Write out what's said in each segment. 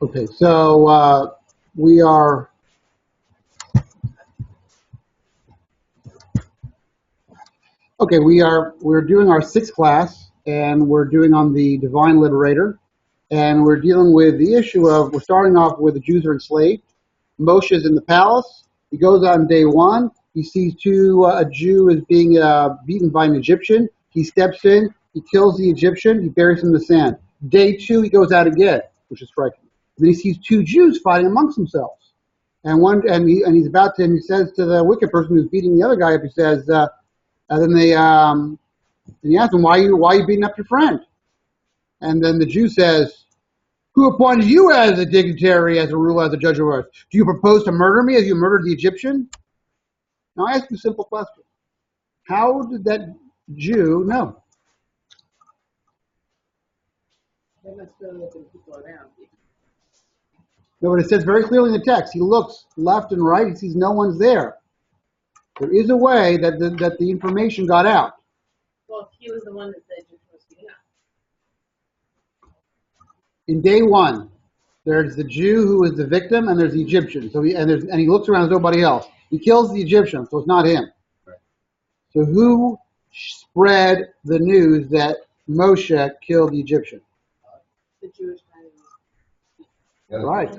Okay, so we're doing our sixth class, and we're doing on the Divine Liberator, and we're dealing with the issue of, we're starting off with the Jews are enslaved. Moshe is in the palace. He goes on day one. He sees a Jew is being beaten by an Egyptian. He steps in. He kills the Egyptian. He buries him in the sand. Day two, he goes out again, which is striking. And then he sees two Jews fighting amongst themselves. And he says to the wicked person who's beating the other guy up, he says, and he asks him, why are you beating up your friend? And then the Jew says, who appointed you as a dignitary, as a ruler, as a judge of earth? Do you propose to murder me as you murdered the Egyptian? Now I ask you a simple question. How did that Jew know? They must know that there are people around. No, but it says very clearly in the text. He looks left and right. He sees no one's there. There is a way that the information got out. Well, he was the one that said you're supposed to be out. In day one, there's the Jew who is the victim, and there's the Egyptian. So he looks around, there's nobody else. He kills the Egyptian, so it's not him. Right. So who spread the news that Moshe killed the Egyptian? The Jewish guy. Right.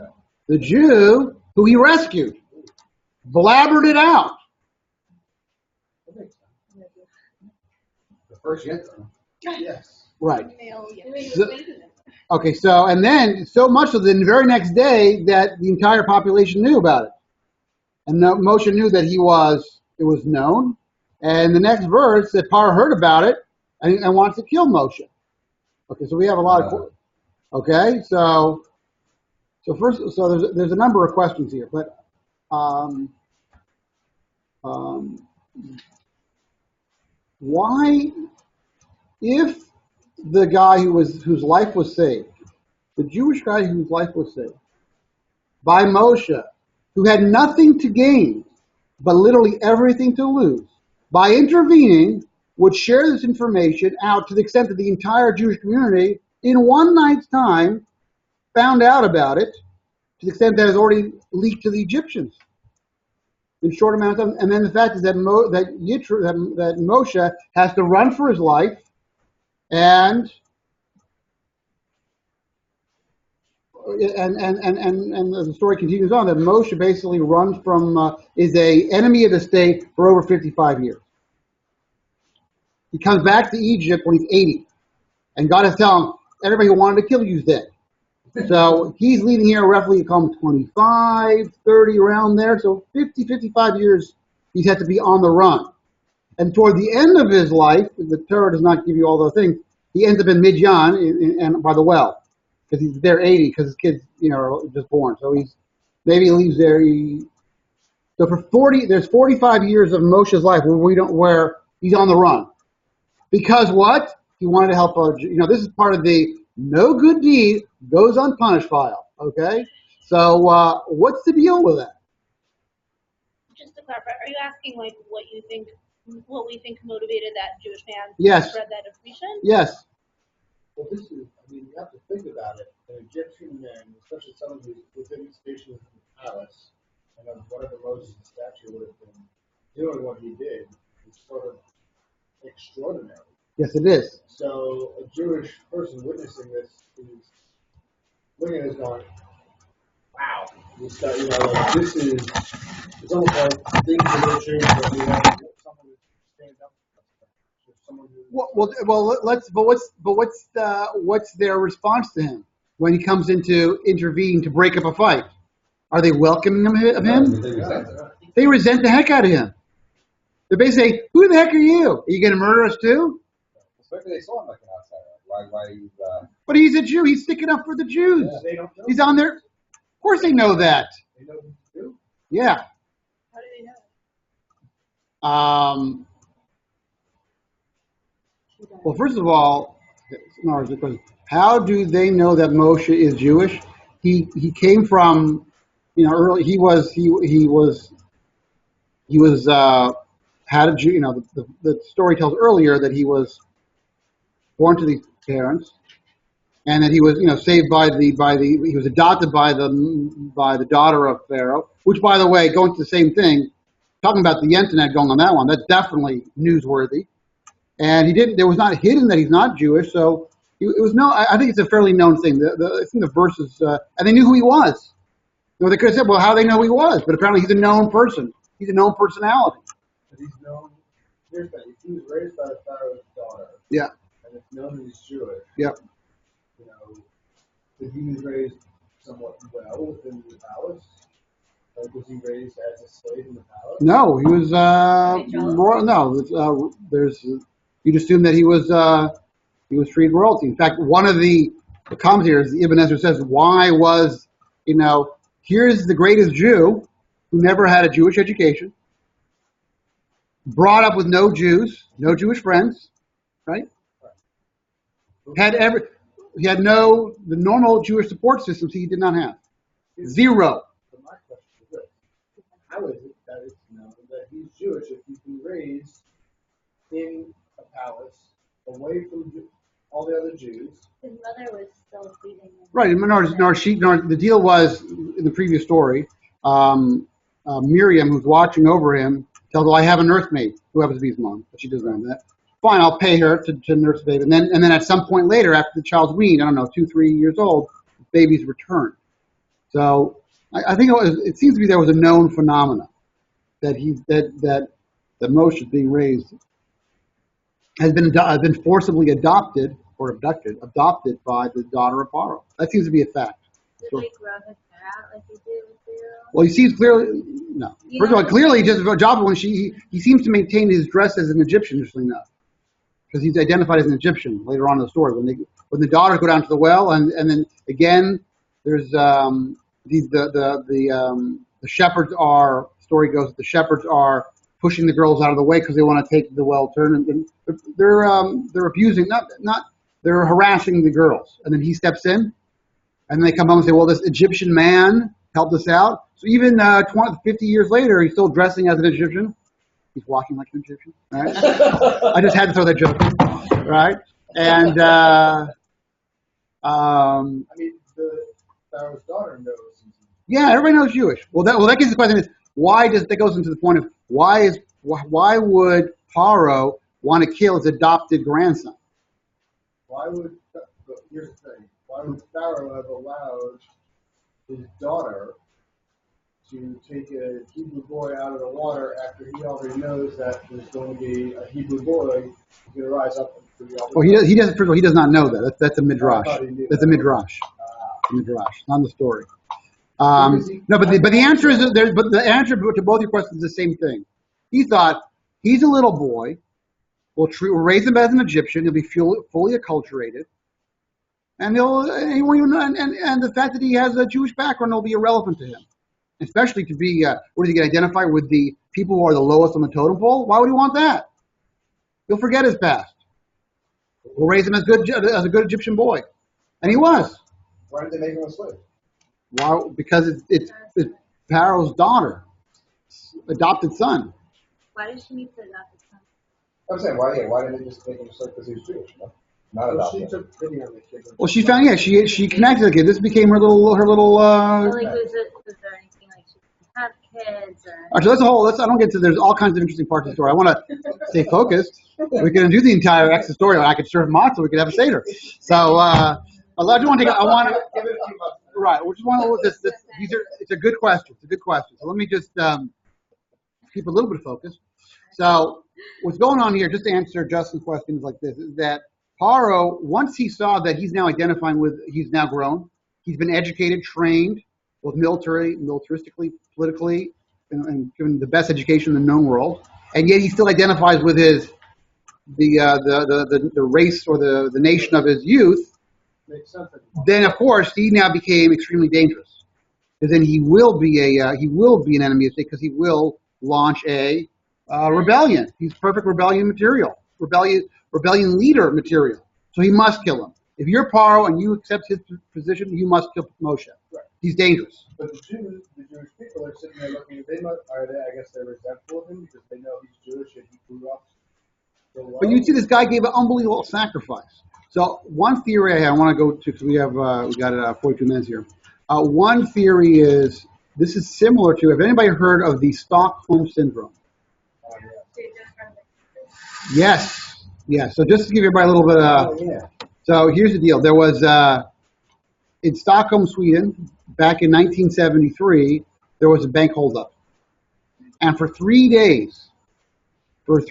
The Jew who he rescued blabbered it out. The first yes. Yes. Right. Okay, so, and then so much so that the very next day that the entire population knew about it. And Moshe knew that it was known. And the next verse, that Paro heard about it and wants to kill Moshe. Okay, so we have a lot of, okay, so first, there's a number of questions here, but why, if the guy whose life was saved, the Jewish guy whose life was saved by Moshe, who had nothing to gain, but literally everything to lose, by intervening, would share this information out to the extent that the entire Jewish community, in one night's time, found out about it, to the extent that it's already leaked to the Egyptians in a short amount of time. And then the fact is that Moshe has to run for his life, and the story continues on that Moshe basically runs from is a enemy of the state for over 55 years. He comes back to Egypt when he's 80, and God is telling him, everybody who wanted to kill you is dead. So he's leading here roughly 25, 30, around there. So 50, 55 years he's had to be on the run. And toward the end of his life, the Torah does not give you all those things, he ends up in Midian and by the well, because he's there 80, because his kids, are just born. So he leaves there. So there's 45 years of Moshe's life where he's on the run, because what? He wanted to help our. This is part of the no good deed goes unpunished file. Okay, so what's the deal with that? Just to clarify, are you asking what we think motivated that Jewish man Yes. to spread that information? Yes. Well, this is, you have to think about it. An Egyptian man, especially someone who's within the station of the palace, and of whatever Moses' statue would have been doing what he did, is sort of extraordinary. Yes, it is. So a Jewish person witnessing this is looking at this going, wow, this guy, this is, it's almost like things are going to change, but we have someone who stands up. What's their response to him when he comes in to intervene to break up a fight? Are they welcoming of him? They resent the heck out of him. They basically say, "Who the heck are you? Are you going to murder us too?" Especially they saw him like an outsider. Why? But he's a Jew. He's sticking up for the Jews. Yeah. They don't know. He's on there. Of course, they know that. They know who to do. Yeah. How do they know? Well, first of all, how do they know that Moshe is Jewish? He came from, early. He was had a Jew. The story tells earlier that he was born to these parents, and that he was, saved he was adopted by the daughter of Pharaoh. Which, by the way, going to the same thing, talking about the internet going on that one, that's definitely newsworthy. And there was not hidden that he's not Jewish, so it was I think it's a fairly known thing. I think the verses, and they knew who he was. They could have said, well, how do they know who he was? But apparently he's a known person. He's a known personality. But he's known, here's the thing, he was raised by the Pharaoh's daughter. Yeah. And it's known he's Jewish. Yep. That he was raised somewhat well within the palace. Like, was he raised as a slave in the palace? No, he was, royal. No, you'd assume that he was freed royalty. In fact, one of the commentators, Ibn Ezra, says, why was, here's the greatest Jew who never had a Jewish education, brought up with no Jews, no Jewish friends, right? He had the normal Jewish support systems he did not have. Zero. So my question is this: how is it that it's known that he's Jewish if he's been raised in a palace away from all the other Jews? His mother was still feeding him. Right. The deal was, in the previous story, Miriam, who's watching over him, tells him, I have a nursemaid who happens to be his mom, but she doesn't know that. Fine, I'll pay her to nurse the baby. And then at some point later, after the child's weaned, 2-3 years old, the baby's returned. So I think it seems to be there was a known phenomena that Moshe being raised has been forcibly adopted by the daughter of Pharaoh. That seems to be a fact. Did they grow his hair out like he did with Pharaoh? Well, he seems clearly no. First of all, clearly he just adopted when he seems to maintain his dress as an Egyptian, interestingly enough, because he's identified as an Egyptian later on in the story when the daughters go down to the well, and then again there's the shepherds are. Story goes that the shepherds are pushing the girls out of the way because they want to take the well turn, and they're abusing they're harassing the girls, and then he steps in, and they come home and say, well, this Egyptian man helped us out. So even 50 years later, he's still dressing as an Egyptian. He's walking like an Egyptian. Right? I just had to throw that joke in, right? And the Pharaoh's daughter knows. Yeah, everybody knows Jewish. Well, that gets the question is that goes into the point of why would Paro want to kill his adopted grandson? Here's the thing. Why would Pharaoh have allowed his daughter to take a Hebrew boy out of the water after he already knows that there's going to be a Hebrew boy who's going to rise up and be all the Well, he doesn't. First of all, he does not know that. That's a midrash. That's a midrash. Midrash, not the story. No, but the answer is but the answer to both your questions is the same thing. He thought he's a little boy. We'll raise him as an Egyptian. He'll be fully acculturated, and the fact that he has a Jewish background will be irrelevant to him, especially to be what is he going to identify with the people who are the lowest on the totem pole? Why would he want that? He'll forget his past. We'll raise him as a good Egyptian boy, and he was. Why did they make him a slave? Why? Because it's Pharaoh's daughter, adopted son. Why does she need to adopt his son? I'm saying, why didn't they just make him slave because he was Jewish? Not Well, adopted. she took pity on the kid. Well, she found she connected the kid. This became her little. Or like, was there anything like she didn't have kids or? So that's a whole. I don't get to. There's all kinds of interesting parts of the story. I want to stay focused. We can do the entire extra story. I could serve matzah. We could have a seder. So I do want to take. I want to. Give it a few months. Right. We just want to. It's a good question. It's a good question. So let me just keep a little bit of focus. So what's going on here, just to answer Justin's questions like this, is that Paro, once he saw that he's now identifying with, he's now grown, he's been educated, trained, both militaristically, politically, and given the best education in the known world, and yet he still identifies with the race or the nation of his youth. Makes sense. Then of course he now became extremely dangerous, because then he will be an enemy of state, because he will launch a rebellion. He's perfect rebellion material, rebellion leader material. So he must kill him. If you're Paro and you accept his position, you must kill Moshe. Right. He's dangerous. But the Jewish people are sitting there looking. I guess they're resentful of him because they know he's Jewish and he grew up But you see, this guy gave an unbelievable sacrifice. So one theory I want to go to, because we got 42 minutes here. One theory is this is similar to. Have anybody heard of the Stockholm syndrome? Yes, yes. So just to give everybody a little bit. So here's the deal. There was in Stockholm, Sweden, back in 1973, there was a bank holdup, and for 3 days, for 5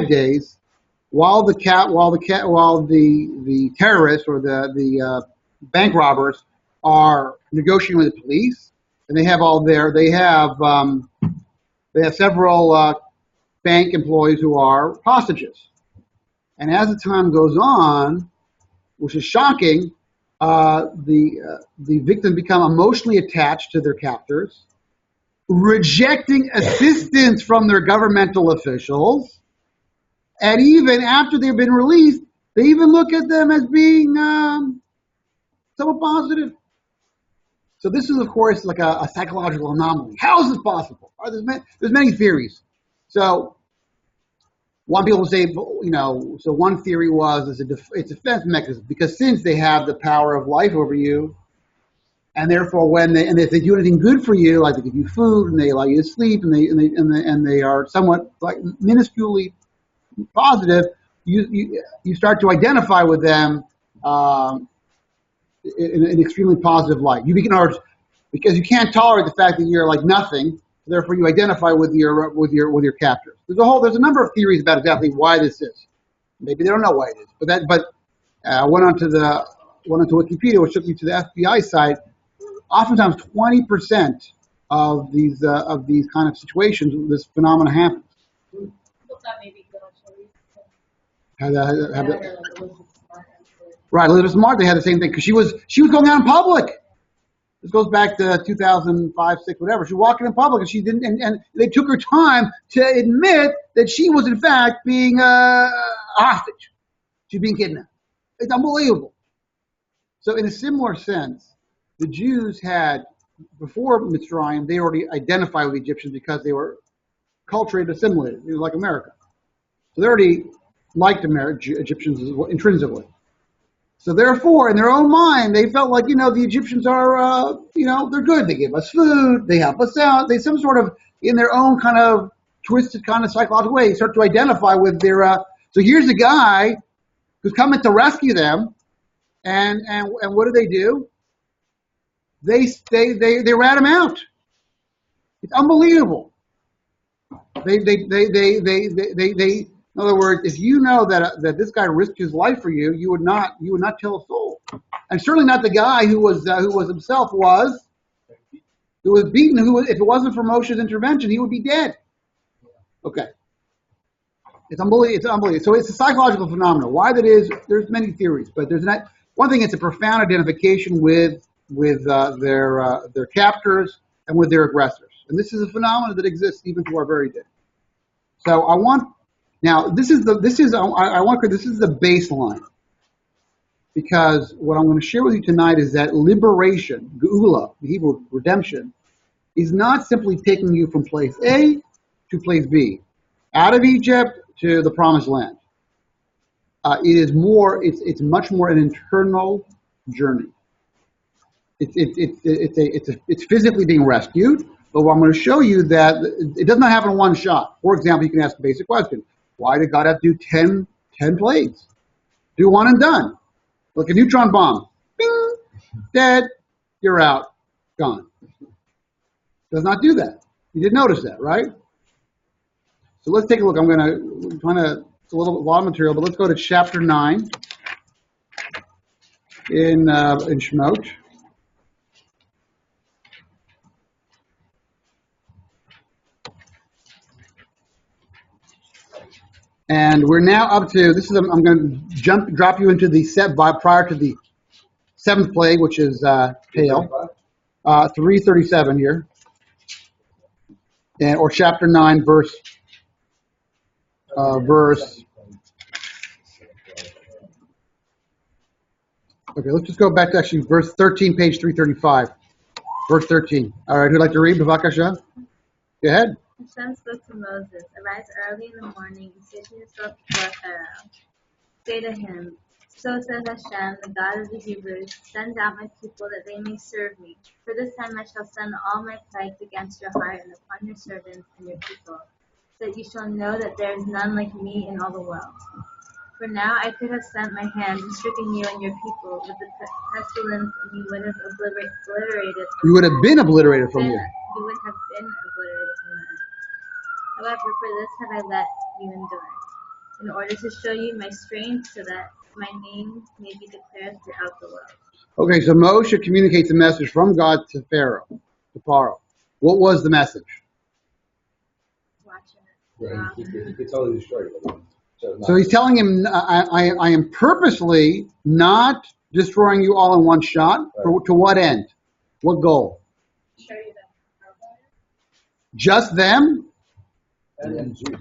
days, while the terrorists or the bank robbers are negotiating with the police, and they have several bank employees who are hostages. And as the time goes on, which is shocking, the victims become emotionally attached to their captors, rejecting assistance from their governmental officials, and even after they've been released, they even look at them as being somewhat positive. So this is, of course, like a psychological anomaly. How is this possible? There's many theories. So one people say, so one theory was it's a defense mechanism, because since they have the power of life over you, and therefore if they do anything good for you, like they give you food and they allow you to sleep and they are somewhat like minusculely positive, you start to identify with them in an extremely positive light. You begin because you can't tolerate the fact that you're like nothing. Therefore, you identify with your captors. There's a number of theories about exactly why this is. Maybe they don't know why it is, but I went onto Wikipedia, which took me to the FBI site. Oftentimes, 20% of these kind of situations, this phenomenon happens. That may be good, Right, Elizabeth Smart, they had the same thing because she was going out in public. This goes back to 2005, 6, whatever. She was walking in public and she didn't, and they took her time to admit that she was in fact being a hostage. She's being kidnapped. It's unbelievable. So in a similar sense, the Jews had, before Mitzrayim, they already identified with the Egyptians because they were culturally assimilated. They were like America. So they already liked Egyptians intrinsically. So therefore, in their own mind, they felt like, the Egyptians are, they're good. They give us food. They help us out. They some sort of, in their own kind of twisted kind of psychological way, start to identify with their, so here's a guy who's coming to rescue them. And what do? They rat him out. It's unbelievable. In other words, if you know that this guy risked his life for you, you would not tell a soul, and certainly not the guy who was himself who was beaten. If it wasn't for Moshe's intervention, he would be dead. Okay, it's unbelievable. So it's a psychological phenomenon. Why that is? There's many theories, but there's not one thing. It's a profound identification with their captors and with their aggressors, and this is a phenomenon that exists even to our very day. So this is the baseline, because what I'm going to share with you tonight is that liberation, geula, the Hebrew redemption, is not simply taking you from place A to place B, out of Egypt to the Promised Land. It's much more an internal journey. It's physically being rescued, but I'm going to show you that it does not happen in one shot. For example, you can ask a basic question. Why did God have to do 10 plagues? Do one and done. Like a neutron bomb. Bing! Dead. You're out. Gone. Does not do that. You did notice that, right? So let's take a look. It's a lot of material, but let's go to chapter 9 in Shemot. And we're now up to, I'm going to drop you into the prior to the 7th plague, which is hail. 337 here. Or chapter 9, verse. Okay, let's just go back to actually verse 13, page 335. Verse 13. All right, who'd like to read? Bavakasha? Go ahead. Hashem spoke to Moses, "Arise early in the morning and station yourself before Pharaoh. Say to him, so says Hashem, the God of the Hebrews, send out my people that they may serve me. For this time I shall send all my plagues against your heart and upon your servants and your people, so that you shall know that there is none like me in all the world. For now I could have sent my hand and stricken you and your people with the pestilence, and you would have obliterated. You would have been obliterated from here. You would have been obliterated from the earth. However, for this have I let you endure, in order to show you my strength, so that my name may be declared throughout the world." Okay, so Moshe communicates a message from God to Pharaoh, to Paro. What was the message? Watching Yeah, it. he could totally destroy you. So he's telling him, I am purposely not destroying you all in one shot. To what end? What goal? Show you that. Just them? And then Jews.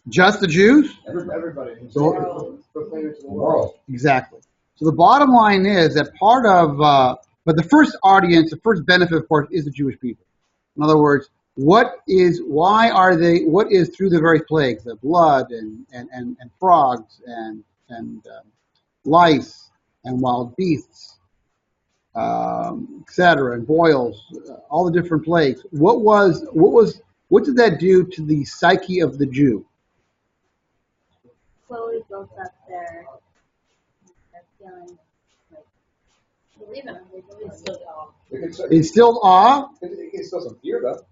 Just the Jews? Everybody. So- Proclaim it to the world. World. Exactly. So the bottom line is that part of, but the first audience, the first benefit, of course, is the Jewish people. In other words, what is through the various plagues, the blood and frogs and lice and wild beasts, etc., and boils, all the different plagues. What did that do to the psyche of the Jew? Slowly built up their feeling like believe in him. They believe in him. It Instilled awe can still some fear though.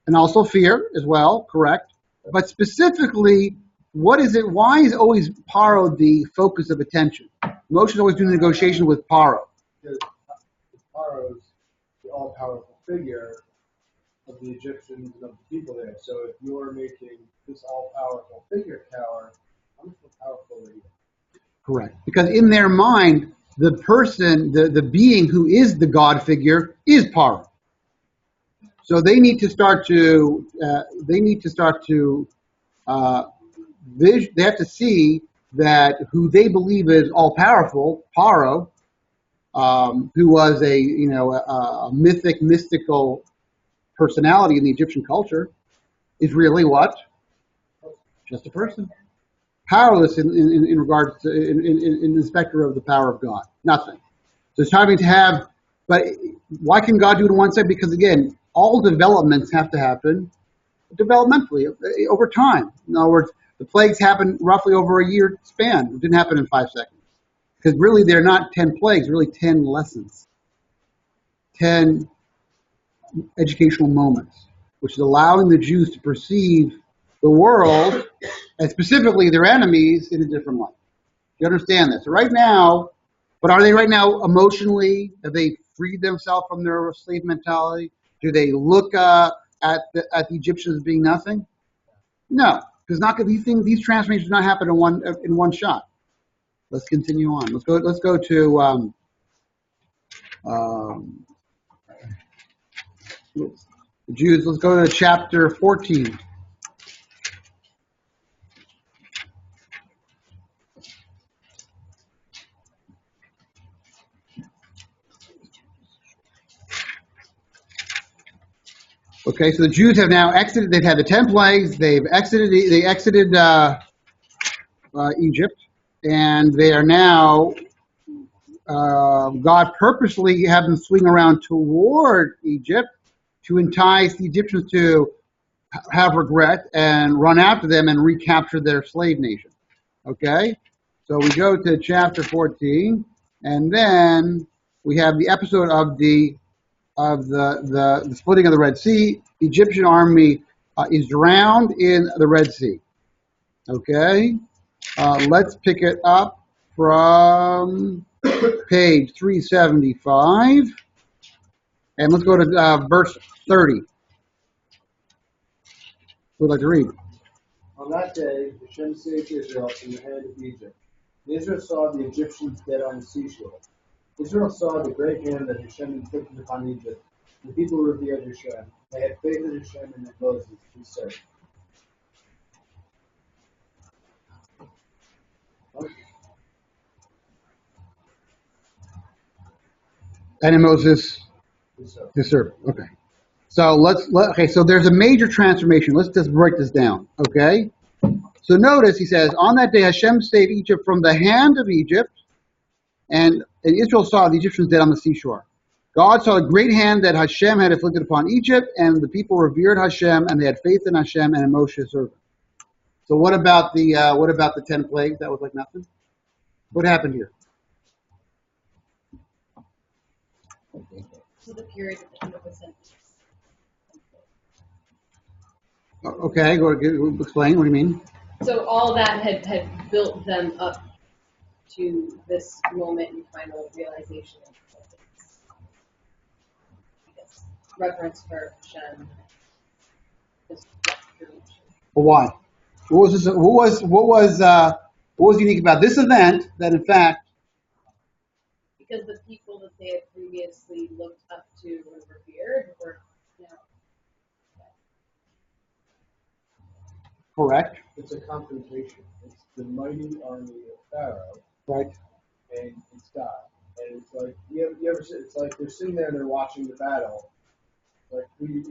and also fear as well, correct? But specifically, what is it? Why is always Paro the focus of attention? Moshe is always doing negotiation with Paro. Because Pharaoh is the all-powerful figure of the Egyptians and of the people there. So if you're making this all-powerful figure cower, how much more powerful are you? Correct. Because in their mind, the person, the being who is the God figure is Paro. So they need to start to, they have to see that who they believe is all powerful, Paro, who was a mystical personality in the Egyptian culture, is really what? Just a person. Powerless in regards to in the specter of the power of God. Nothing. So it's having to have, but why can God do it on one side? Because again, all developments have to happen developmentally over time. In other words, the plagues happen roughly over a year span. It didn't happen in 5 seconds. Because really they're not 10 plagues, really 10 lessons. 10 educational moments, which is allowing the Jews to perceive the world, and specifically their enemies, in a different light. You understand this? Right now, but are they right now emotionally, have they freed themselves from their slave mentality? Do they look at the Egyptians as being nothing? No, because these transformations do not happen in one shot. Let's continue on. Let's go to the Jews. Let's go to chapter 14. Okay, so the Jews have now exited. They've had the 10 plagues. They exited Egypt, and they are now. God purposely had them swing around toward Egypt to entice the Egyptians to have regret and run after them and recapture their slave nation. Okay, so we go to chapter 14, and then we have the episode of the splitting of the Red Sea. The Egyptian army is drowned in the Red Sea. Okay, let's pick it up from page 375, and let's go to verse 30. Who would like to read? On that day, Hashem saved Israel from the hand of Egypt. And Israel saw the Egyptians dead on the seashore. Israel saw the great hand that Hashem inflicted upon Egypt. The people revered Hashem. They had faith in Hashem and in Moses, who said. And in Moses, Who said. his servant. Okay. So there's a major transformation. Let's just break this down, okay? So notice he says, on that day Hashem saved Egypt from the hand of Egypt, and Israel saw the Egyptians dead on the seashore. God saw a great hand that Hashem had afflicted upon Egypt, and the people revered Hashem, and they had faith in Hashem and in Moshe's servant. So what about the 10 plagues? That was like nothing. What happened here? So the period of 100%. Okay, go explain. What do you mean? So all that had built them up to this moment and final realization of this, I guess, reverence for Hashem. This Well, why? What was unique about this event that, in fact, because the people that they had previously looked up to and revered were now correct, It's a confrontation. It's the mighty army of Pharaoh, right? and it's God. And it's like you ever it's like they're sitting there and they're watching the battle. Like you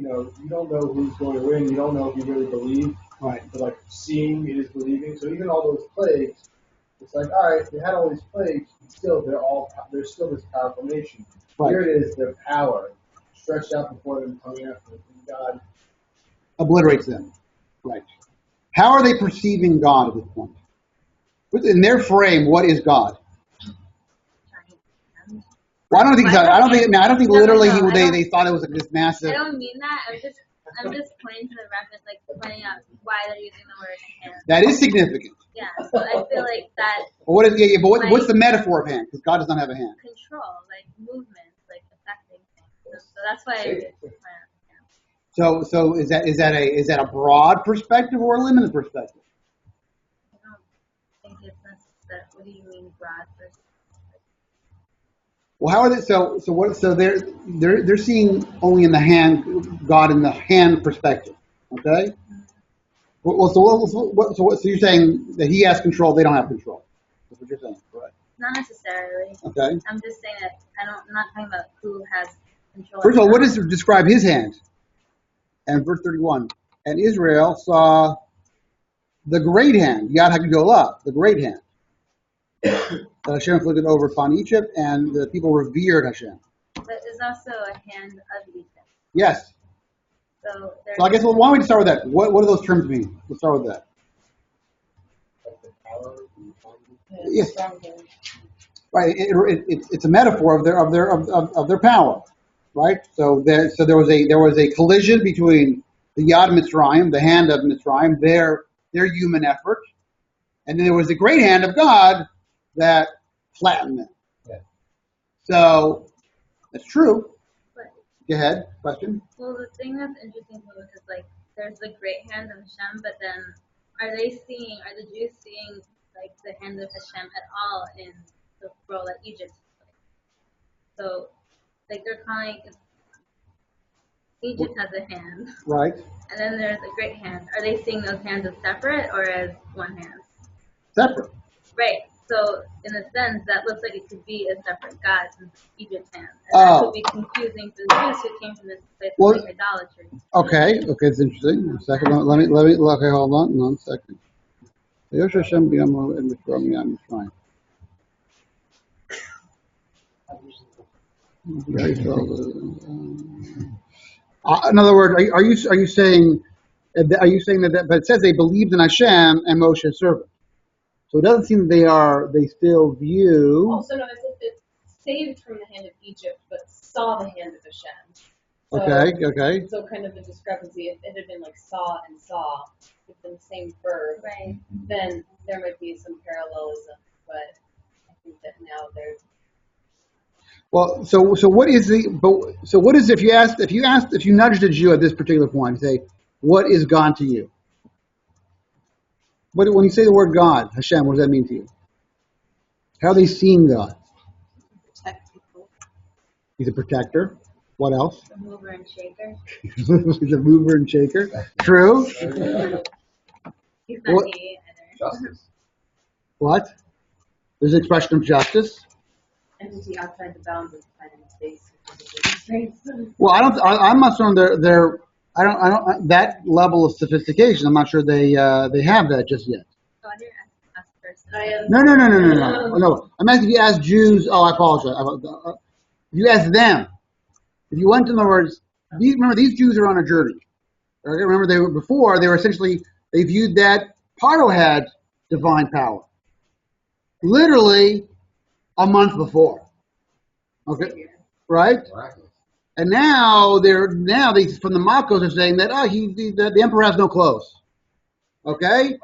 don't know who's going to win. You don't know if you really believe. Right. But like seeing is believing. So even all those plagues, it's like all right, they had all these plagues, but still there's still this powerful nation. Right. Here it is, their power stretched out before them, coming after them. And God Obliterates them. Right. How are they perceiving God at this point? In their frame, what is God? Well, I don't think literally they thought it was like this massive. I don't mean that. I'm just pointing to the reference, like pointing out why they're using the word hand. That is significant. Yeah, so I feel like that But what's the metaphor of hand? Because God does not have a hand. control, like movements, like affecting things. So that's why I So is that a broad perspective or a limited perspective? don't think it's necessary. What do you mean broad versus? Well, how are they? So they're seeing only in the hand, God in the hand perspective. Okay. Well, so you're saying that He has control, they don't have control. That's what you're saying, correct? Not necessarily. Okay. I'm just saying that I'm not talking about who has control. First of all, what does it describe His hand? And verse 31, and Israel saw the great hand, Yad HaGedolah, the great hand, that Hashem inflicted over upon Egypt, and the people revered Hashem. But there's also a hand of Egypt. Yes. So I guess, why don't we start with that? What do those terms mean? Let's start with that. like the power. Yes. Right. It's a metaphor of their power, right? So there was a collision between the Yad Mitzrayim, the hand of Mitzrayim, their human effort, and then there was the great hand of God that flattened them. Yeah. So that's true. But, Go ahead. Question. well, the thing that's interesting to me is like there's the great hand of Hashem, but then are the Jews seeing like the hand of Hashem at all in the role that Egypt played? So like they're calling Egypt has a hand, Right. and then there's a great hand. Are they seeing those hands as separate or as one hand? Separate. Right. So in a sense, that looks like it could be a separate God since it's Egypt's hand, and Oh. that could be confusing for the Jews who came from this place of like idolatry. Okay, it's interesting. A second, let me. Okay, hold on, 1 second. Yosh Hashem b'yam and Mitzrayim yam Mitzrayim. In other words, are you saying that? But it says they believed in Hashem and Moshe's servant. So it doesn't seem that they still view. Also, no, it's saved from the hand of Egypt, but saw the hand of Hashem. So, Okay. So kind of a discrepancy. If it had been like saw and saw, it's been the same verb, Right. then there might be some parallelism. But I think that now there's Well, so what is if you nudged a Jew at this particular point and say, what is God to you? When you say the word God, Hashem, what does that mean to you? How are they seeing God? protect people. He's a protector. What else? The mover and shaker. He's a mover and shaker. True. He's not What? me either. Justice. What? There's an expression of justice. Entity outside the bounds of time and space. Well, I'm not sure I don't that level of sophistication. I'm not sure they have that just yet. So I didn't ask first. No. I'm asking if you ask Jews. Oh, I apologize. If you ask them, if you went to, in other words, remember these Jews are on a journey. Okay, remember they were essentially, they viewed that Paro had divine power. Literally a month before. Okay, right? And now they from the Makos are saying that the emperor has no clothes. Okay?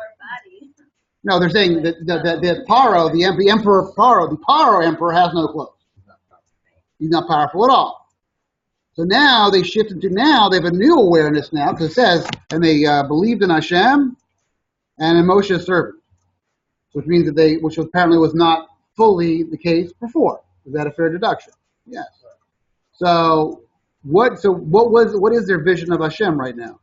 No, they're saying that the Paro, the emperor Paro, the Paro emperor has no clothes. He's not powerful at all. So now they shifted to they have a new awareness now, because it says, and they believed in Hashem and in Moshe's servant, which means that which apparently was not fully the case before. Is that a fair deduction? Yes. So what is their vision of Hashem right now?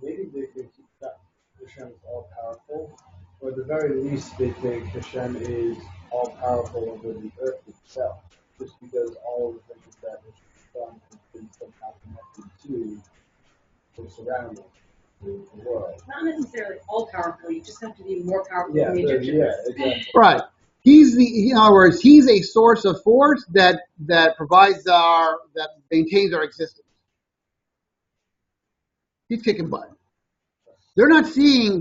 Maybe they think that Hashem is all powerful, or at the very least they think Hashem is all powerful over the earth itself, just because all of the things that Hashem's done has been somehow connected to the surroundings, the world. Not necessarily all powerful. You just have to be more powerful than the Egyptians. Yeah, exactly. Right. In other words, he's a source of force that provides that maintains our existence. He's kicking butt. They're not thinking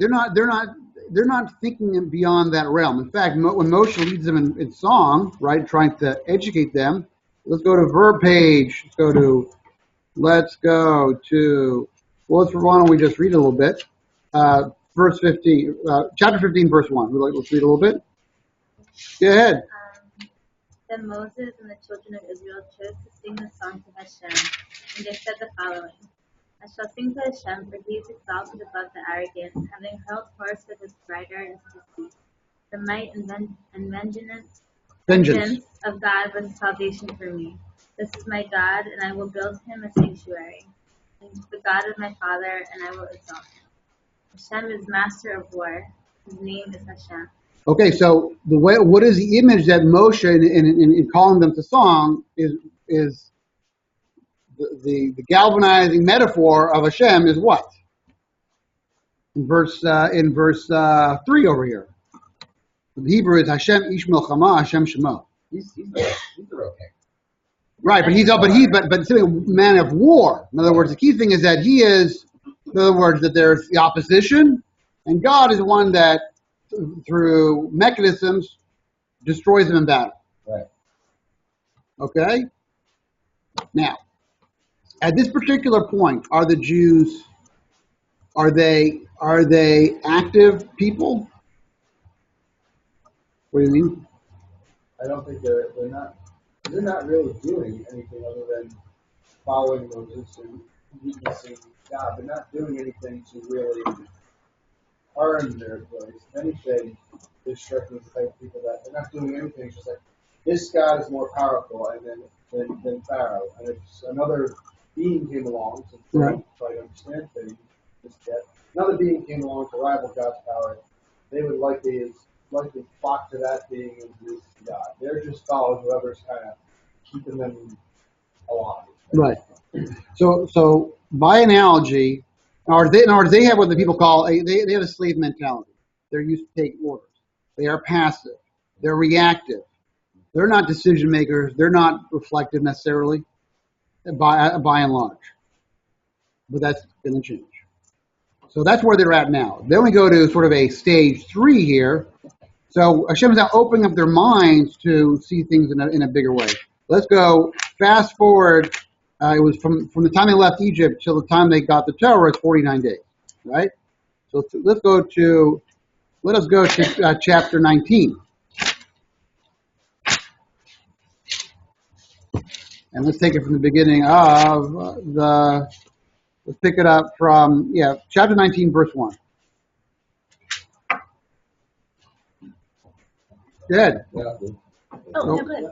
beyond that realm. In fact, when Moshe leads them in song, right, trying to educate them, let's go to verb page. Why don't we just read a little bit? Verse 15, chapter 15, verse 1. Let's read a little bit. Go ahead. Then Moses and the children of Israel chose to sing the song to Hashem, and they said the following: I shall sing to Hashem, for he is exalted above the arrogant, having hurled forth with his rider into the sea. The might and vengeance of God was salvation for me. This is my God, and I will build him a sanctuary, and the God of my father, and I will exalt him. Hashem is master of war. His name is Hashem. Okay, so what is the image that Moshe, in calling them to song, is the galvanizing metaphor of Hashem is what? In verse 3 over here. The Hebrew is Hashem Ish Milchama, Hashem Shemo. He's a real king. Right, but he's a man of war. In other words, the key thing is that he is, in other words, that there's the opposition, and God is one that, through mechanisms, destroys them in battle. Right. Okay? Now, at this particular point, are the Jews, are they active people? What do you mean? I don't think they're not really doing anything other than following Moses and witnessing God. They're not doing anything to really earn their place. If anything, they're striking the type of people that they're not doing anything. It's just like, this God is more powerful than Pharaoh. And if another being came along, since they don't quite understand things just yet, another being came along to rival God's power, they would likely flock to that being as this God. They're just following whoever's kind of keeping them alive. Right. So by analogy, they have what the people call they have a slave mentality. They're used to taking orders. They are passive. They're reactive. They're not decision makers. They're not reflective necessarily, by and large. But that's going to change. So that's where they're at now. Then we go to sort of a stage 3 here. So Hashem is now opening up their minds to see things in a bigger way. Let's go fast forward. It was from the time they left Egypt till the time they got the Torah. It's 49 days, right? So let us go to chapter 19, and let's take it from the beginning of Let's pick it up from chapter 19, verse 1. Good. Oh, no, good.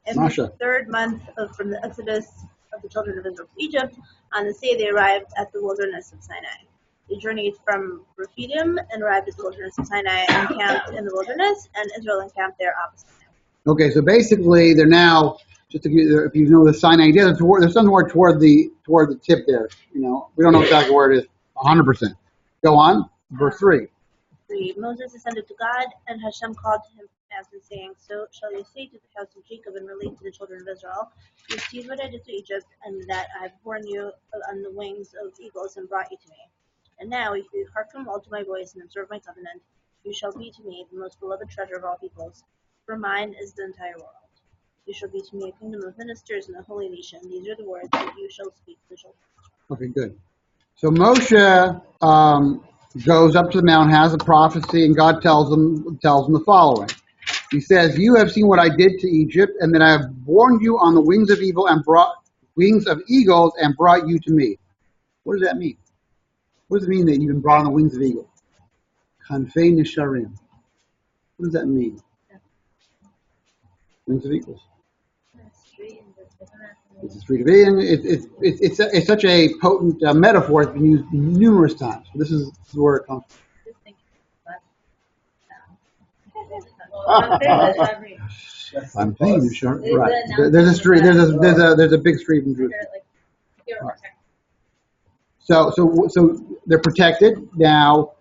In Masha. the third month from the exodus of the children of Israel from Egypt, on this day they arrived at the wilderness of Sinai. They journeyed from Rephidim and arrived at the wilderness of Sinai and camped in the wilderness, and Israel encamped there opposite them. Okay, so basically they're now, just to give you, if you know the Sinai idea, there's somewhere toward the tip there. We don't know exactly where it is 100%. Go on, verse 3. Moses ascended to God, and Hashem called to him from heaven, saying, So shall you say to the house of Jacob and relate to the children of Israel, You see what I did to Egypt, and that I have borne you on the wings of eagles and brought you to me. And now, if you hearken well to my voice and observe my covenant, you shall be to me the most beloved treasure of all peoples, for mine is the entire world. You shall be to me a kingdom of ministers and a holy nation. These are the words that you shall speak to the children of Israel. Okay, good. So Moshe goes up to the mountain, has a prophecy, and God tells him the following. He says, "You have seen what I did to Egypt, and that I have borne you on the wings of eagles and brought you to me." What does that mean? What does it mean that you've been brought on the wings of eagles? Kanfei nisharim. What does that mean? Wings of eagles. It's a street of being. It's such a potent metaphor. It's been used numerous times. This is where it comes from. I'm thinking, sure. Right. There's a street. There's a big street in Jerusalem. Right. So they're protected now.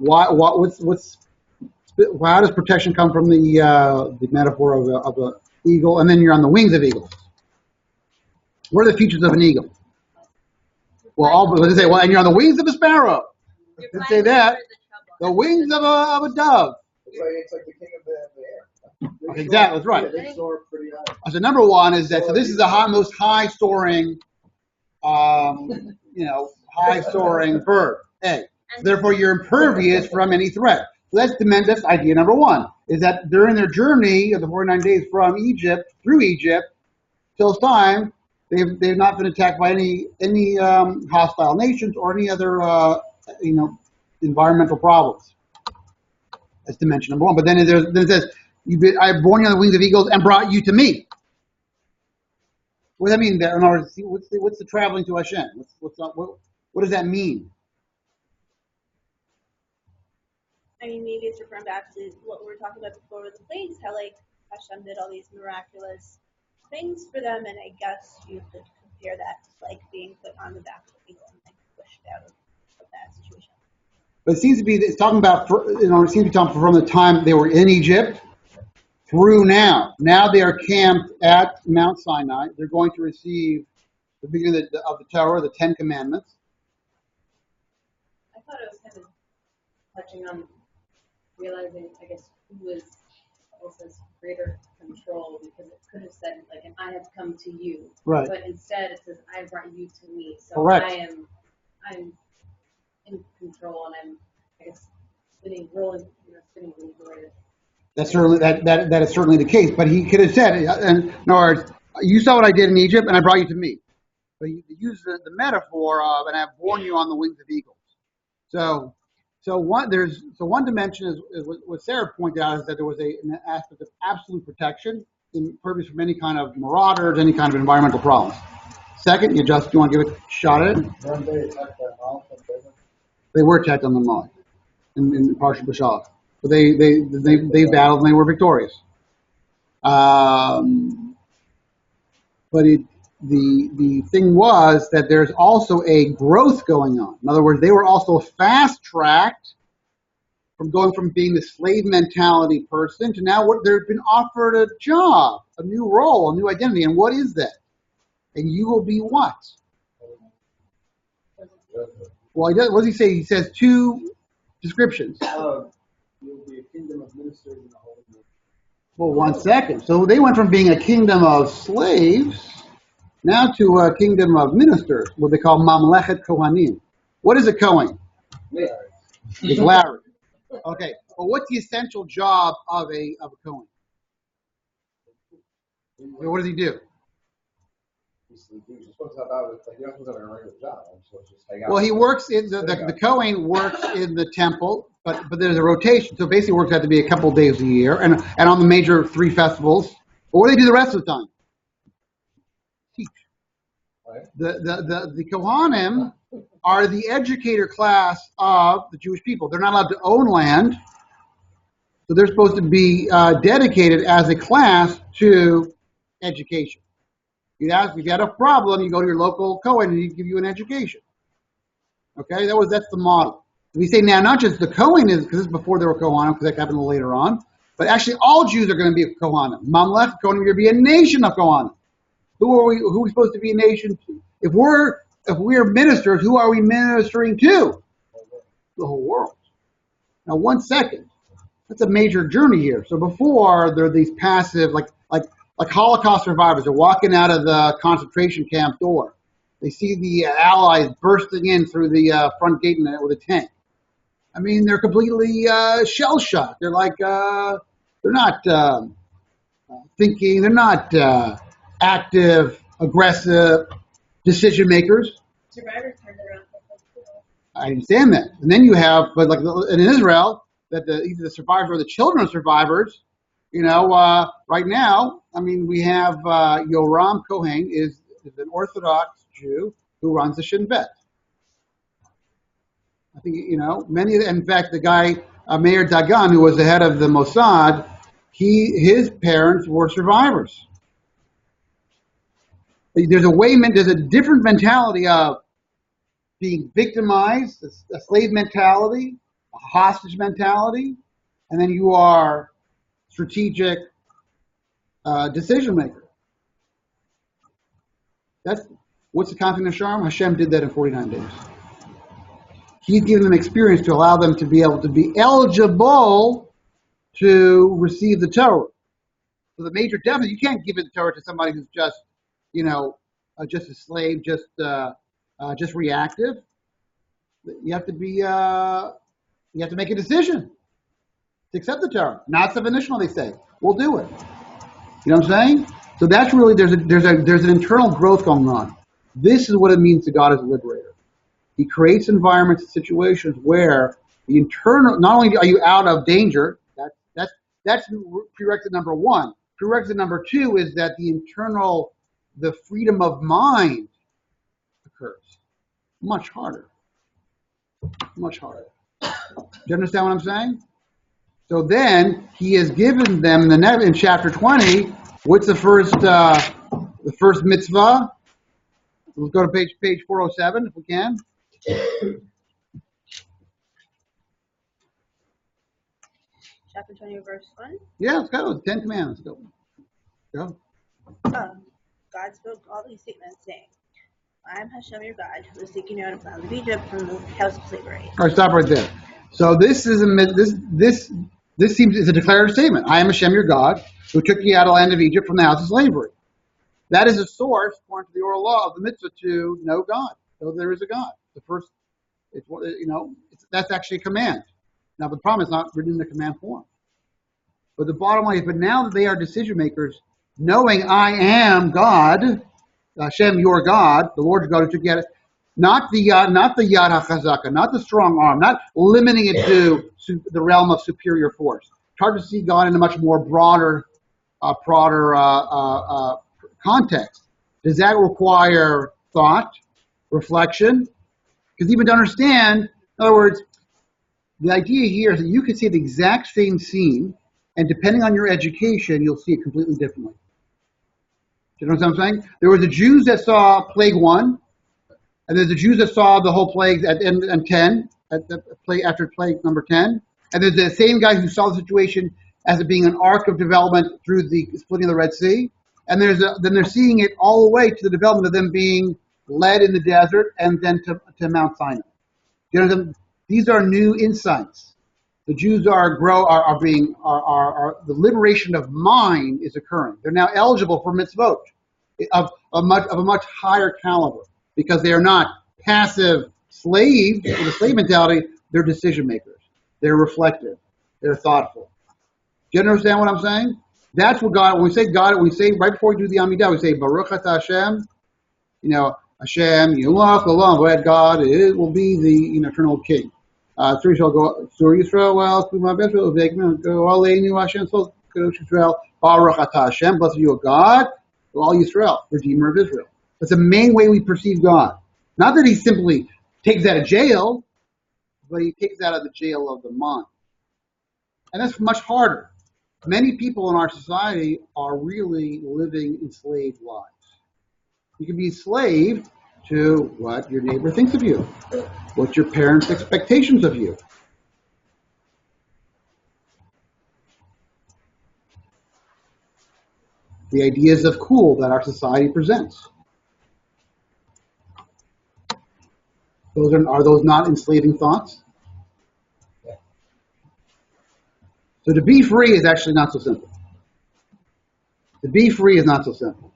How does protection come from the metaphor of a eagle, and then you're on the wings of eagles? What are the features of an eagle? Well, let's say, and you're on the wings of a sparrow. Let's say that. The wings of a dove. It's like the king of the air. Exactly, that's right. They soar pretty high. So number one is that, so this is the most high soaring, high soaring bird. A. Therefore, you're impervious from any threat. So that's idea number one, is that during their journey of the 49 days from Egypt, through Egypt, till time, they've not been attacked by any hostile nations or any other environmental problems. That's dimension number one. But then it says, I have borne you on the wings of eagles and brought you to me. What does that mean there? In order to see what's the traveling to Hashem? What does that mean? I mean, maybe it's referring back to what we were talking about before with the plagues, how Hashem did all these miraculous things for them, and I guess you could compare that to being put on the back of the eagle and pushed out of that situation. But it seems to be talking from the time they were in Egypt through now. Now they are camped at Mount Sinai. They're going to receive the beginning of the Torah, the 10 Commandments. I thought it was kind of touching on realizing, I guess, who was also greater control, because it could have said, and I have come to you. Right. But instead it says, I brought you to me. So correct. I'm in control, and I'm, I guess, spinning the Liberator. That's certainly that is certainly the case. But he could have said, in other words, you saw what I did in Egypt, and I brought you to me. But he used the metaphor of, and I have borne you on the wings of eagles. So one dimension is what Sarah pointed out, is that there was an aspect of absolute protection, impervious from any kind of marauders, any kind of environmental problems. Second, you want to give a shot at it? Weren't they attacked by Mount? They were attacked on the Mount in Parshat B'Shalach, but they battled and they were victorious. But the thing was that there's also a growth going on. In other words, they were also fast-tracked from going from being the slave mentality person to now they've been offered a job, a new role, a new identity. And what is that? And you will be what? Well, what does he say? He says two descriptions. You'll be a kingdom of ministers in the holy nation. Well, 1 second. So they went from being a kingdom of slaves now to a kingdom of ministers, what they call Mamlechet Kohanim. What is a Kohen? It's Larry. Okay. Well, what's the essential job of a Kohen? What does he do? You're supposed to have out with, you're not supposed to have a regular job. You're supposed to just hang out. Well, he works in the Kohen works in the temple, but there's a rotation. So basically, works have to be a couple of days a year, and on the major 3 festivals. But what do they do the rest of the time? Teach. Right. The Kohanim are the educator class of the Jewish people. They're not allowed to own land, so they're supposed to be dedicated as a class to education. If you had a problem, you go to your local Kohen and he'd give you an education. Okay, that's the model. We say now not just the Kohen is, because this is before there were Kohanim, because that happened later on, but actually all Jews are going to be Kohanim. Mamlech Kohanim are going to be a nation of Kohanim. Who are we supposed to be a nation to? If we're ministers, who are we ministering to? The whole world. Now, 1 second. That's a major journey here. So before, there are these passive, like Holocaust survivors. They're walking out of the concentration camp door. They see the Allies bursting in through the front gate with a tank. I mean, they're completely shell-shocked. They're like, they're not thinking. They're not active, aggressive decision makers. Survivors turned around. I understand that. And then you have, but like in Israel, that either the survivors or the children of survivors, right now, I mean, we have Yoram Kohen is an Orthodox Jew who runs the Shin Bet. I think, in fact, the guy, Meir Dagan, who was the head of the Mossad, his parents were survivors. There's a different mentality of being victimized, a slave mentality, a hostage mentality, and then you are strategic decision maker. What's the content of Sharm? Hashem did that in 49 days. He's given them experience to allow them to be able to be eligible to receive the Torah. So the major difference, you can't give the Torah to somebody who's just, just a slave, just reactive. You have to make a decision to accept the Torah. Not subinitial, they say. We'll do it. You know what I'm saying? So that's really, there's an internal growth going on. This is what it means to God as a liberator. He creates environments and situations where the internal, not only are you out of danger, that's prerequisite number one. Prerequisite number two is that the freedom of mind occurs. Much harder. Much harder. Do you understand what I'm saying? So then he has given them in chapter 20. What's the first mitzvah? Let's go to page 407 if we can. Chapter 20, verse 1. Yeah, let's go. 10 commandments. Go. God spoke all these statements, saying, I am Hashem your God, who is taking you out of the land of Egypt from the house of slavery. All right, stop right there. So this seems it's a declarative statement. I am Hashem your God, who took you out of the land of Egypt from the house of slavery. That is a source, according to the oral law, of the mitzvah to know God. So there is a God. The first, that's actually a command. Now the problem is not written in the command form. But the bottom line is, but now that they are decision makers, knowing I am God, Hashem your God, the Lord your God who took you out, not the Yad HaChazaka, not the strong arm, not limiting it to the realm of superior force. It's hard to see God in a much more broader context. Does that require thought, reflection? Because even to understand, in other words, the idea here is that you can see the exact same scene, and depending on your education, you'll see it completely differently. Do you know what I'm saying? There were the Jews that saw plague 1, and there's the Jews that saw the whole plague at 10, after plague number 10, and there's the same guy who saw the situation as it being an arc of development through the splitting of the Red Sea, and then they're seeing it all the way to the development of them being led in the desert and then to Mount Sinai. You know, these are new insights. The Jews the liberation of mind is occurring. They're now eligible for mitzvot of a much higher caliber because they are not passive slaves with a slave mentality. They're decision makers. They're reflective. They're thoughtful. Do you understand what I'm saying? That's what God, when we say right before we do the Amidah, we say Baruch Atah Hashem, Hashem, Yilach, Olam, God, it will be the eternal King. Three shall go, Sur Yisrael, well, my best will go, all you Hashem, so Kadosh Yisrael, Baruch Atah Hashem, blessed you, O God, to all Yisrael, Redeemer of Israel. That's the main way we perceive God. Not that he simply takes us out of jail, but he takes us out of the jail of the mind. And that's much harder. Many people in our society are really living enslaved lives. You can be enslaved to what your neighbor thinks of you, what your parents' expectations of you. The ideas of cool that our society presents. Are those not enslaving thoughts? Yeah. So to be free is actually not so simple. To be free is not so simple.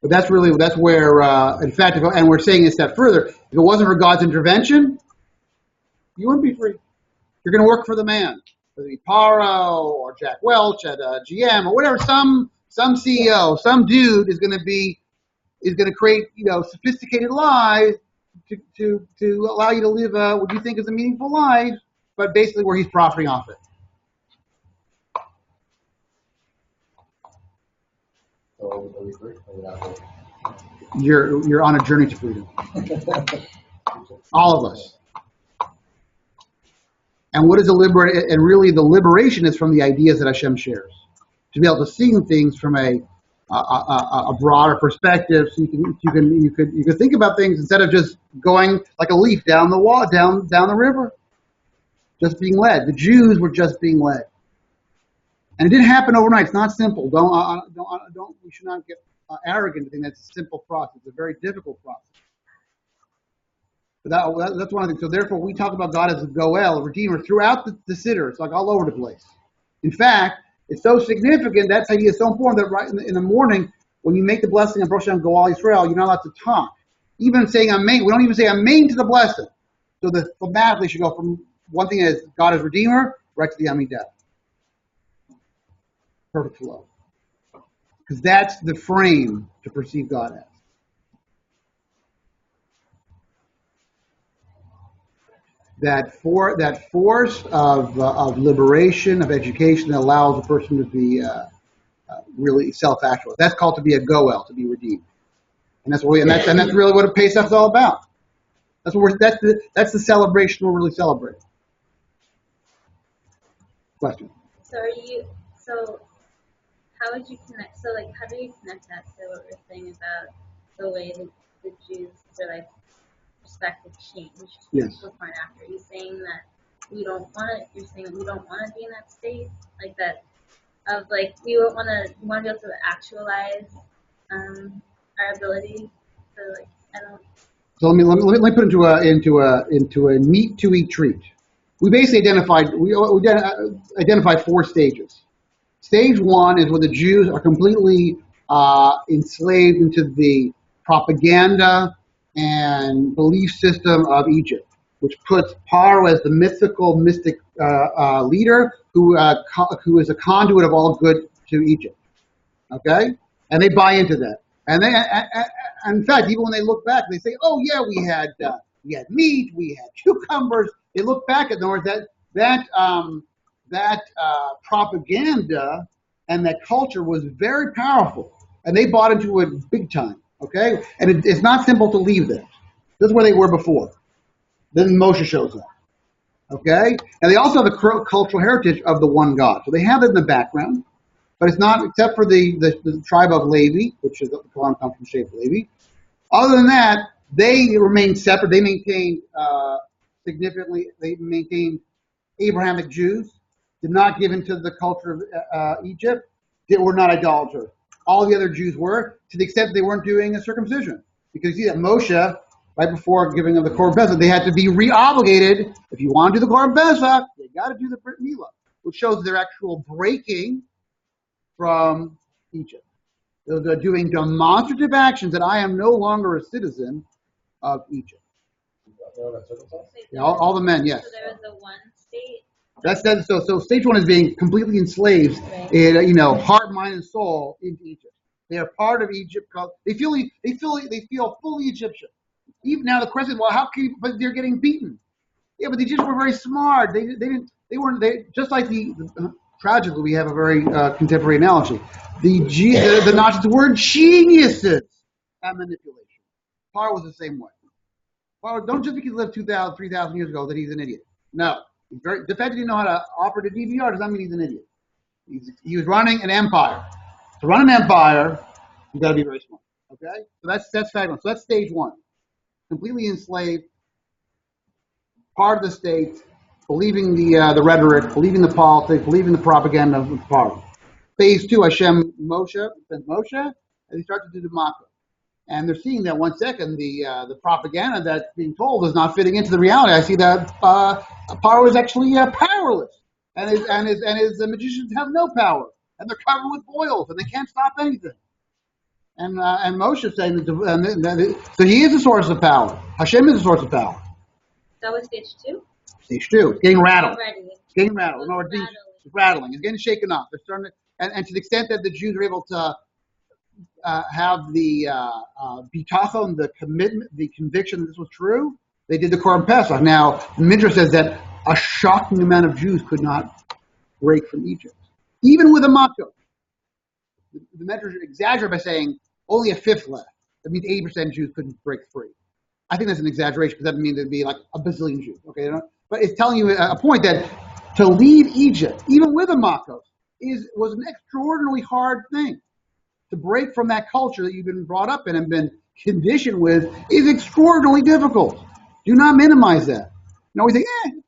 But that's where, in fact, and we're saying a step further, if it wasn't for God's intervention, you wouldn't be free. You're going to work for the man, whether it be Paro or Jack Welch at GM or whatever. Some CEO, some dude is going to create, sophisticated lies to allow you to live what you think is a meaningful life, but basically where he's profiting off it. So are we free? Are we not free? You're on a journey to freedom. All of us. And what is the liberation? And really, the liberation is from the ideas that Hashem shares. To be able to see things from a broader perspective, so you can think about things instead of just going like a leaf down the wall, down the river, just being led. The Jews were just being led, and it didn't happen overnight. It's not simple. We should not get arrogant to think that's a simple process. It's a very difficult process. But that's one of the things. So therefore, we talk about God as a Goel, a Redeemer, throughout the Siddur. It's like all over the place. In fact, it's so significant, that idea is so important that right in the morning, when you make the blessing of Rosh Hashanah Goal Yisrael, you're not allowed to talk. Even saying Amen, we don't even say Amen to the blessing. So the thematically should go from one thing is God as Redeemer, right to the Amidah. Perfect flow. Because that's the frame to perceive God as. That force of liberation, of education that allows a person to be really self-actual. That's called to be a goel, to be redeemed, and that's really what a Pesach is all about. That's the celebration we're really celebrating. Question. So how would you connect? So how do you connect that to what we're saying about the way that the Jews their perspective changed before and after? You're saying that we don't want to. You're saying that we don't want to be in that state, like that, of we don't want to. We want to be able to actualize our ability to I don't. So let me put into a meat to eat treat. We basically identified 4 stages. Stage 1 is where the Jews are completely enslaved into the propaganda and belief system of Egypt, which puts Paro as the mystic leader who is a conduit of all good to Egypt. Okay, and they buy into that. And in fact, even when they look back, they say, "Oh yeah, we had meat, we had cucumbers." They look back at that propaganda and that culture was very powerful, and they bought into it big time. Okay, and it's not simple to leave this. This is where they were before. Then Moshe shows up. Okay, and they also have a cultural heritage of the one God, so they have it in the background. But it's not, except for the tribe of Levi, which is the Quran comes from shape Levi. Other than that, they remain separate. They maintained They maintained Abrahamic Jews. Did not give into the culture of Egypt. They were not idolaters. All the other Jews were, to the extent that they weren't doing a circumcision. Because you see that Moshe, right before giving of the Korban Pesach, they had to be re-obligated. If you want to do the Korban Pesach, you got to do the Brit Milah, which shows their actual breaking from Egypt. They're doing demonstrative actions that I am no longer a citizen of Egypt. Yeah, all the men, yes. So there was the one state. That's so stage 1 is being completely enslaved, in, heart, mind, and soul into Egypt. They are part of Egypt. They feel fully Egyptian. Even now, the question, well, how can you? But they're getting beaten. Yeah, but the Egyptians were very smart. They weren't just like the tragically, we have a very contemporary analogy. The Nazis were geniuses at manipulation. Paro was the same way. Paro, don't just because he lived 2,000, 3,000 years ago that he's an idiot. No. The fact that he know how to operate a DVR does not mean he's an idiot. He was running an empire. To run an empire, you've got to be very smart. Okay? So that's fact one. So that's stage one. Completely enslaved, part of the state, believing the rhetoric, believing the politics, believing the propaganda of the party. Phase two, Hashem sends Moshe, and he starts to do the Maka. And they're seeing that 1 second, the propaganda that's being told is not fitting into the reality. I see that Paro is actually powerless, and his magicians have no power, and they're covered with boils, and they can't stop anything. And Moshe is saying so he is a source of power. Hashem is a source of power. That was stage two? Stage two. It's getting rattled. Already. It's getting rattled. No, it's rattling. It's getting shaken up. They're starting to, and to the extent that the Jews are able to have the bitachon, the commitment, the conviction that this was true, they did the Korban Pesach. Now, the Midrash says that a shocking amount of Jews could not break from Egypt, even with a Makot. The Midrash exaggerated by saying only a fifth left. That means 80% of Jews couldn't break free. I think that's an exaggeration because that means there'd be like a bazillion Jews. Okay, but it's telling you a point that to leave Egypt, even with a Makot, was an extraordinarily hard thing. To break from that culture that you've been brought up in and been conditioned with is extraordinarily difficult. Do not minimize that. We think,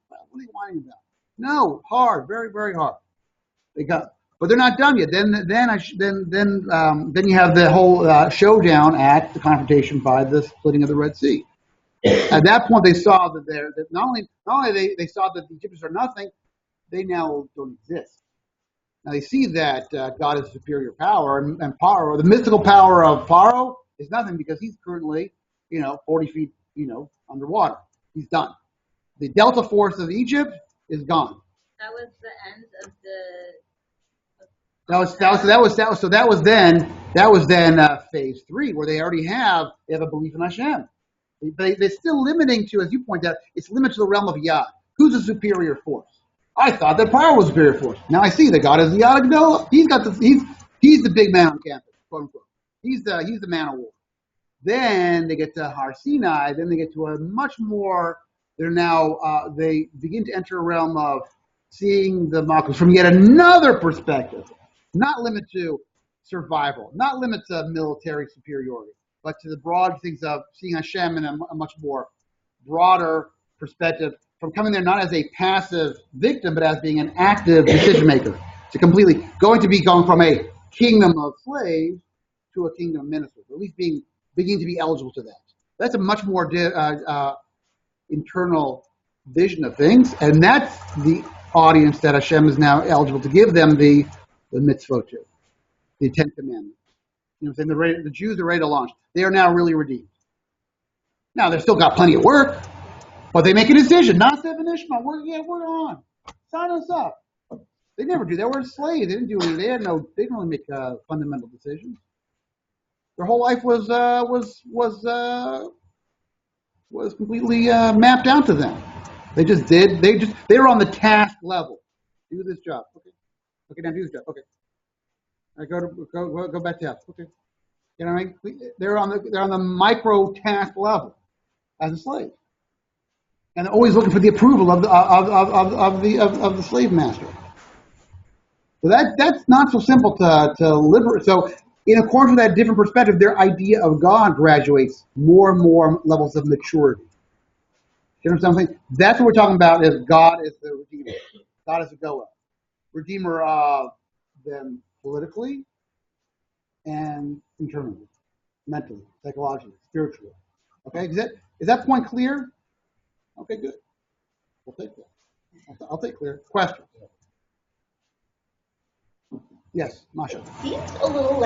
what are you whining about? No, hard, very, very hard. But they're not done yet. Then you have the whole showdown at the confrontation by the splitting of the Red Sea. At that point, they saw that not only they saw that the Egyptians are nothing, they now don't exist. Now they see that God is a superior power, and Paro, the mystical power of Paro, is nothing because he's currently, 40 feet, underwater. He's done. The delta force of Egypt is gone. That was the end of the. That was then phase three, where they have a belief in Hashem. They're still limiting to, as you point out, it's limited to the realm of Yah. Who's a superior force? I thought that Paro was a superior force. Now I see that God is the Yah Agdolah. He's the big man on campus, quote unquote. He's the man of war. Then they get to Har Sinai. Then they get to a much more. They begin to enter a realm of seeing the Malchus from yet another perspective, not limited to survival, not limited to military superiority, but to the broad things of seeing Hashem in a much more broader perspective, from coming there not as a passive victim, but as being an active decision maker. To completely going from a kingdom of slaves to a kingdom of ministers, at least beginning to be eligible to that. That's a much more internal vision of things, and that's the audience that Hashem is now eligible to give them the mitzvot to, the 10 commandments. The Jews are ready to launch. They are now really redeemed. Now they've still got plenty of work, but they make a decision. Not Seven Ishmael. We're on. Sign us up. They never do that. We're slaves. They didn't do anything. They didn't really make fundamental decisions. Their whole life was completely mapped out to them. They just did. They were on the task level. Do this job. Okay, now do this job. Okay. All right, go back to task. Okay. You know what I mean? They're on the micro task level as a slave, and they're always looking for the approval of the slave master. So that's not so simple to liberate. So in accordance with that different perspective, their idea of God graduates more and more levels of maturity. You know something? That's what we're talking about. Is God is the Redeemer. God is the Goah, Redeemer of them politically and internally, mentally, psychologically, spiritually. Okay, is that point clear? Okay, good. We'll take that. I'll take clear. Question. Yes, Masha. It seems a little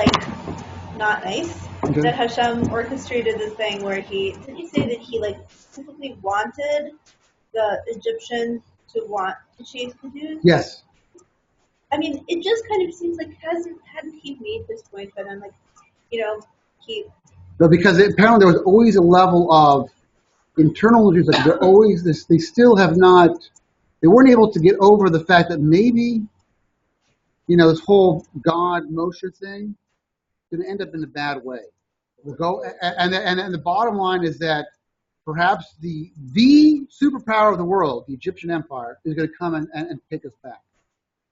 not nice that Hashem orchestrated this thing where did he say that he specifically wanted the Egyptians to chase the Jews? Yes. I mean, it just kind of seems like hadn't he made this point by then, No, because apparently there was always a level of internal Jews. They're always this. They still have not. They weren't able to get over the fact that maybe this whole God Moshe thing is going to end up in a bad way. We'll go, and the bottom line is that perhaps the superpower of the world, the Egyptian Empire, is going to come and take us back.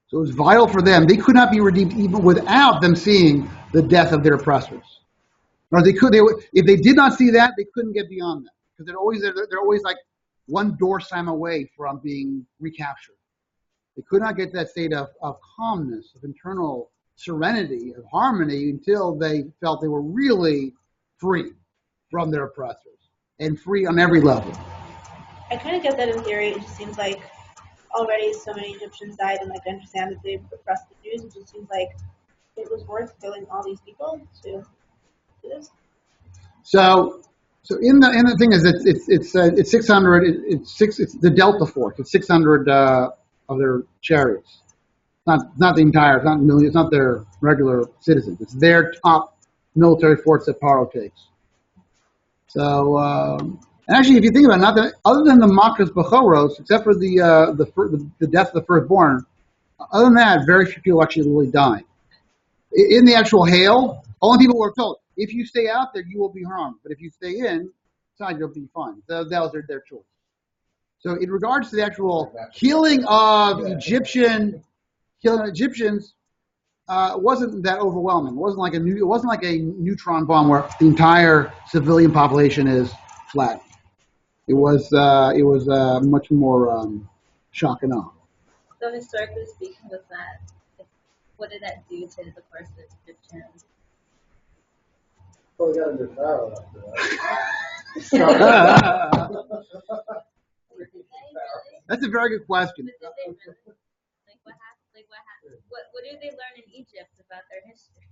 So it was vital for them. They could not be redeemed even without them seeing the death of their oppressors. Or if they did not see that, they couldn't get beyond that, because they're always like one door slam away from being recaptured. They could not get to that state of calmness, of internal serenity, of harmony, until they felt they were really free from their oppressors and free on every level. I kind of get that in theory. It just seems like already so many Egyptians died, and I understand that they've oppressed the Jews. It just seems like it was worth killing all these people to do this. So in the thing is it's 600. It's the Delta Force. It's 600 of their chariots. Not the entire. It's not millions. It's not their regular citizens. It's their top military force that Paro takes. So actually, if you think about it, not that, other than the Makkah's Bechoros, except for the death of the firstborn, other than that, very few people actually really die. In the actual hail, only people were told, if you stay out there, you will be harmed. But if you stay inside, you'll be fine. That was their choice. So in regards to the actual killing of Egyptians, wasn't that overwhelming. It wasn't like a neutron bomb where the entire civilian population is flat. It was much more shock and awe. So historically speaking, what did that do to the first Egyptians? Well, we got a new pharaoh after that. That's a very good question. Did they really? What happened? What did they learn in Egypt about their history?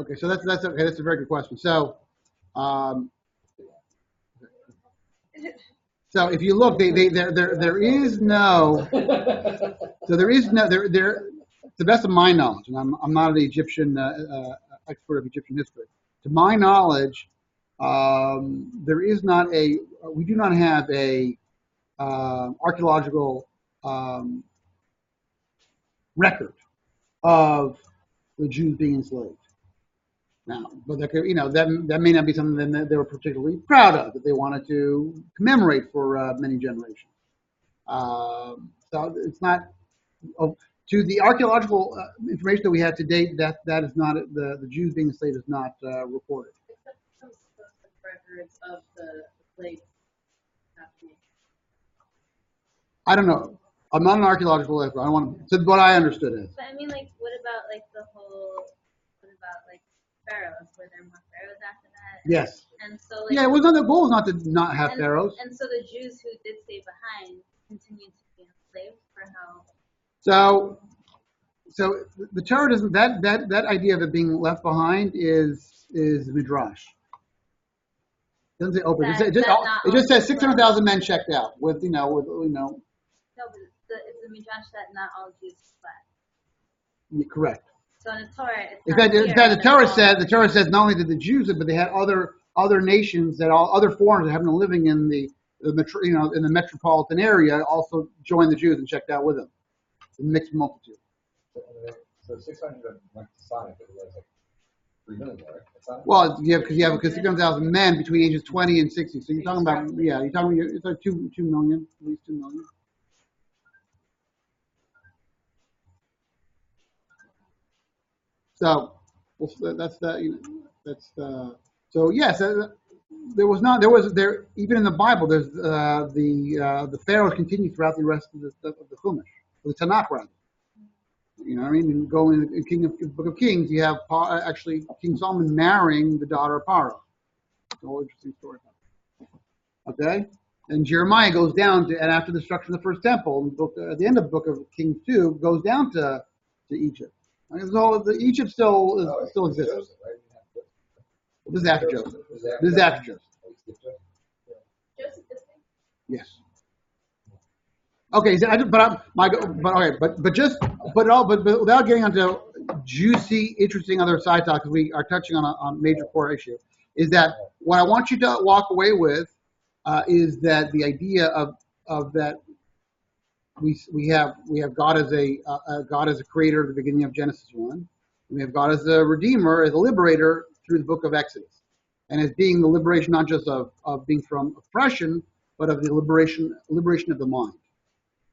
Okay, so that's okay. That's a very good question. So if you look, there is no. So there is no there. To the best of my knowledge, and I'm not an Egyptian expert of Egyptian history. To my knowledge, there is not we do not have a archaeological record of the Jews being enslaved. Now, but that may not be something that they were particularly proud of, that they wanted to commemorate for many generations. So it's not. To the archaeological information that we have to date, that is not the Jews being enslaved is not reported. Except some records of the slaves happening. I don't know. I'm not an archaeological expert. I don't want to. So what I understood is. But I mean, what about pharaohs? Were there more pharaohs after that? Yes. And so Yeah, it was not the goal was not to not have pharaohs. And so the Jews who did stay behind continued to be enslaved for how? So the Torah doesn't that idea of it being left behind is midrash. It doesn't say open. It just says 600,000 men checked out with. No, but it's a midrash that not all Jews fled. Correct. So in the Torah, the Torah says not only did the Jews, but they had other nations other foreigners that have been living in the metropolitan area also joined the Jews and checked out with them. A mixed multitude. So 600 went to Sonic, but it was like 3 million, right? Well, because 600,000 men between ages 20 and 60. So you're talking about it's like 2 million, at least 2 million. So so yes, there even in the Bible there's the pharaohs continue throughout the rest of the Chumash, the Tanakh rather. You know what I mean? And go in the Book of Kings, you have actually King Solomon marrying the daughter of Paro. It's a whole interesting story. Okay, and Jeremiah goes down to, and after the destruction of the first temple, at the end of the Book of Kings 2, goes down to Egypt. Egypt still exists. Joseph, right? This is after Joseph. This is after Joseph. Joseph is Yes. Okay, but without getting onto juicy, interesting other side talk, because we are touching on a major core issue, is that what I want you to walk away with is that the idea of that we have God as a creator at the beginning of Genesis 1. We have God as a redeemer, as a liberator through the book of Exodus, and as being the liberation not just of being from oppression, but of the liberation of the mind,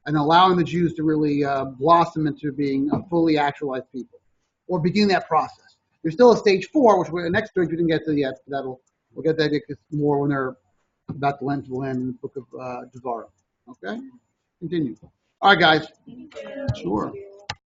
and allowing the Jews to really blossom into being a fully actualized people, or begin that process. There's still a stage 4, which the next stage we didn't get to yet. We'll get that more when they're about to land in the book of Devarim. Okay, continue. All right, guys. Sure.